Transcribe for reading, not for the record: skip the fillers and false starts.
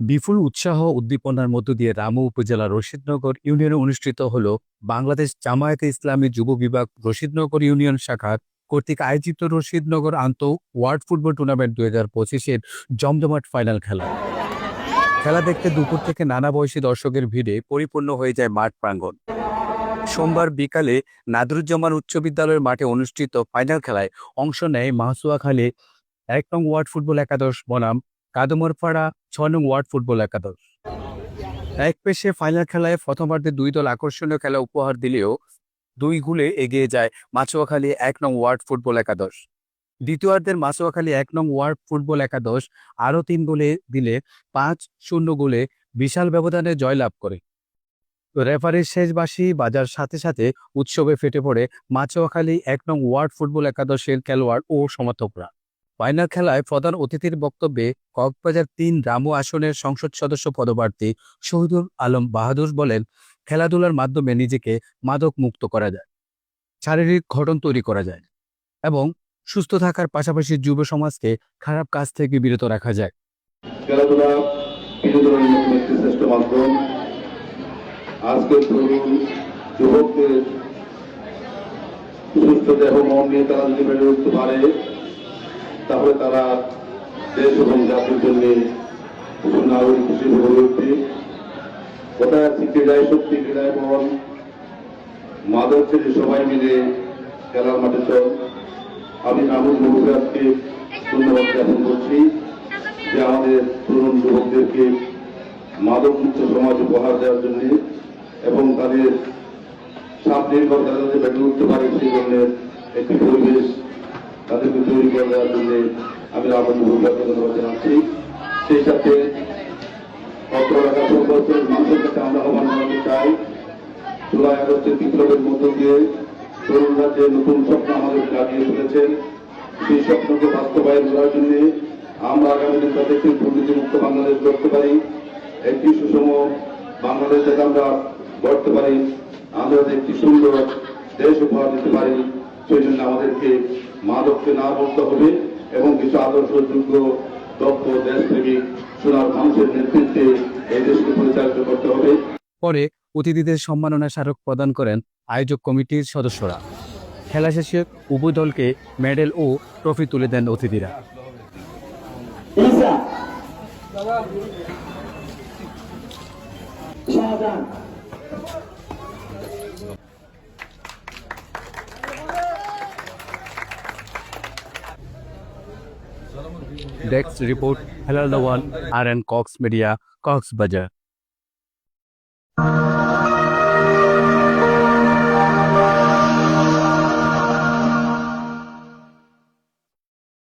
বিপুল উৎসাহ উদ্দীপনার মধ্য দিয়ে রামু উপজেলার রশিদনগর ইউনিয়নে অনুষ্ঠিত হল বাংলাদেশ জামায়াতে ইসলামী যুব বিভাগ রশিদনগর ইউনিয়ন শাখার কর্তৃক আয়োজিত রশিদনগর ওয়ার্ড ফুটবল টুর্নামেন্ট 2025-এর জমজমাট ফাইনাল খেলা। খেলা দেখতে দুপুর থেকে নানা বয়সী দর্শকের ভিড়ে পরিপূর্ণ হয়ে যায় মাঠ প্রাঙ্গণ। সোমবার বিকালে নাদরুজ্জামান উচ্চ বিদ্যালয়ের মাঠে অনুষ্ঠিত ফাইনাল খেলায় অংশ নেয় মাহসুয়াখালী 1 নং ওয়ার্ড ফুটবল একাদশ বনাম কাদমরপাড়া 6 নং ওয়ার্ড ফুটবল একাদশ। এক পেশে ফাইনাল খেলায় প্রথমার্ধে দুই দল আকর্ষণীয় খেলা উপহার দিলেও 2 গোলে এগিয়ে যায় মাছুয়াখালী 1 নং ওয়ার্ড ফুটবল একাদশ। দ্বিতীয়ার্ধের মাছুয়াখালী 1 নং ওয়ার্ড ফুটবল একাদশ আরও 3 গোলে দিলে 5-0 গোলে বিশাল ব্যবধানে জয়লাভ করে। রেফারির শেষ বাঁশি বাজার সাথে সাথে উৎসবে ফেটে পড়ে মাছুয়াখালী 1 নং ওয়ার্ড ফুটবল একাদশের খেলোয়াড় ও সমর্থকরা। ফাইনাল খেলায় প্রধান অতিথির বক্তব্যে কক্সবাজার 3 রামু আসনের সংসদ সদস্য পদপ্রার্থী শহীদুল আলম বাহাদুর বলেন, খেলাধুলার মাধ্যমে নিজেকে মাদক মুক্ত করা যায়, শারীরিক গঠন তৈরি করা যায় এবং সুস্থ থাকার পাশাপাশি যুব সমাজকে খারাপ কাজ থেকে বিরত রাখা যায়। খেলাধুলা বিনোদনের মধ্যে একটি শ্রেষ্ঠ মাধ্যম। আজকের তরুণ যুবকদের সুস্থ দেহ মন নিয়ে তারা যদি বেড়ে উঠতে পারে, তাহলে তারা দেশ এবং জাতির জন্য নাগরিক হিসেবে গড়ে উঠবে। কোথায় আছে ক্রীড়ায় শক্তি, ক্রীড়ায় মন, মাদক ছেড়ে সবাই মিলে খেলার মাঠে চল। আমি রামুল মহুরাজকে ধন্যবাদ জ্ঞাপন করছি যে আমাদের তরুণ যুবকদেরকে মাদক মুক্ত সমাজ উপহার দেওয়ার জন্য এবং তাদের স্বাধীনভাবে তারা যাতে বেড়ে উঠতে পারে সেই জন্য একটি পরিবেশ তাদেরকে তৈরি করে দেওয়ার জন্য আমি রামুল মহুরাজকে ধন্যবাদ জানাচ্ছি। সেই সাথে অত্র এলাকার সর্বস্তরের মানুষের কাছে আমরা আহ্বান জানাতে চাই, জুলাই আগস্টের বিপ্লবের মধ্য দিয়ে তরুণরা যে নতুন স্বপ্ন আমাদের জাগিয়ে তুলেছেন, সেই স্বপ্নকে বাস্তবায়ন করার জন্য আমরা আগামী দিন তাদেরকে দুর্নীতিমুক্ত বাংলাদেশ গড়তে পারি, একটি সুষম বাংলাদেশ যাতে আমরা গড়তে পারি, আমরা একটি সুন্দর দেশ উপহার দিতে পারি। সেই জন্য আমাদেরকে মাদককে না বলতে হবে এবং কিছু আদর্শযোগ্য দক্ষ দেশপ্রেমিক সোনার মানুষের নেতৃত্বে এই দেশকে পরিচালিত করতে হবে। পরে অতিথিদের সম্মাননা স্মারক প্রদান করেন আয়োজক কমিটির সদস্যরা। খেলা শেষে উভয় দলকে মেডেল ও ট্রফি তুলে দেন অতিথিরা। ডেস্ক রিপোর্ট, হেলাল দেওয়ান, RN কক্স মিডিয়া, কক্সবাজার।